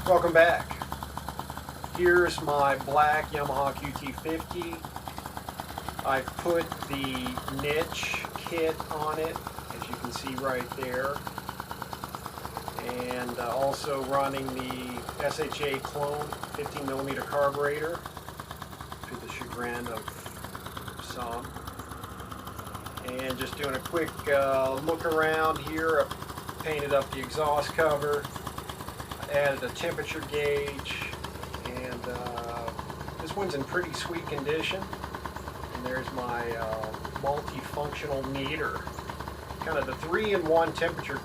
Welcome back. Here's my black Yamaha QT50. I put the niche kit on it, as you can see right there, and also running the SHA clone 15mm carburetor to the chagrin of some. And just doing a quick look around here. I painted up the exhaust cover, added a temperature gauge, and this one's in pretty sweet condition. And there's my multifunctional meter, kind of the 3-in-1 temperature,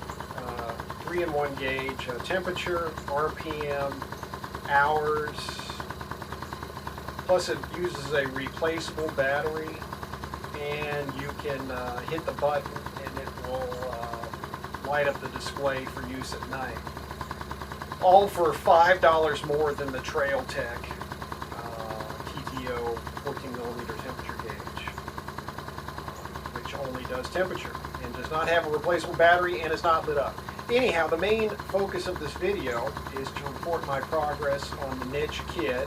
3-in-1 gauge, temperature, RPM, hours. Plus it uses a replaceable battery, and you can hit the button and it will light up the display for use at night. All for $5 more than the Trail Tech TTO 14mm temperature gauge, which only does temperature and does not have a replaceable battery and is not lit up. Anyhow, the main focus of this video is to report my progress on the niche kit.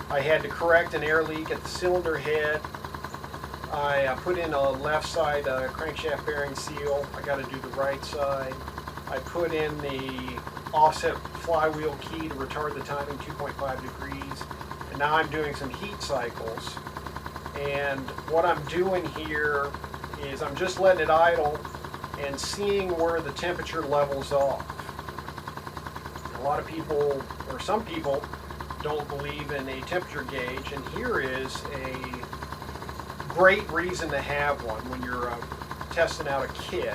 I had to correct an air leak at the cylinder head. I put in a left side crankshaft bearing seal. I got to do the right side. I put in the offset flywheel key to retard the timing 2.5 degrees. And now I'm doing some heat cycles. And what I'm doing here is I'm just letting it idle and seeing where the temperature levels off. A lot of people, or some people, don't believe in a temperature gauge, and here is a great reason to have one when you're testing out a kit.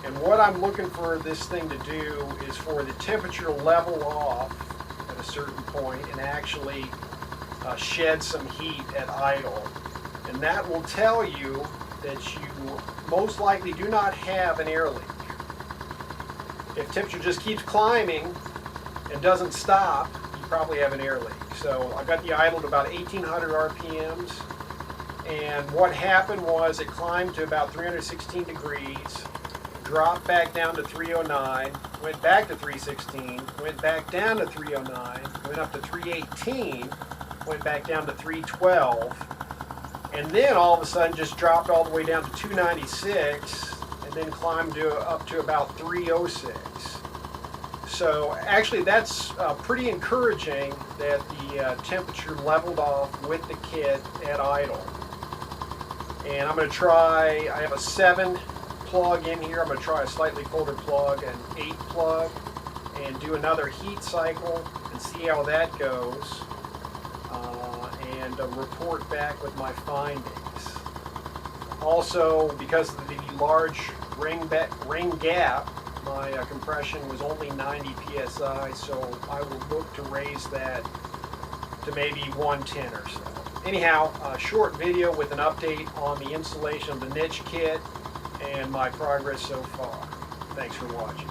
And what I'm looking for this thing to do is for the temperature level off at a certain point and actually shed some heat at idle. And that will tell you that you most likely do not have an air leak. If temperature just keeps climbing and doesn't stop, you probably have an air leak. So I got the idle to about 1800 RPMs. And what happened was it climbed to about 316 degrees, dropped back down to 309, went back to 316, went back down to 309, went up to 318, went back down to 312, and then all of a sudden just dropped all the way down to 296, and then climbed up to about 306. So actually that's pretty encouraging that the temperature leveled off with the kit at idle. And I'm going to try, I have a 7 plug in here. I'm going to try a slightly colder plug, an 8 plug, and do another heat cycle and see how that goes, and report back with my findings. Also, because of the large ring gap, my compression was only 90 psi, so I will look to raise that to maybe 110 or so. Anyhow, a short video with an update on the installation of the niche kit and my progress so far. Thanks for watching.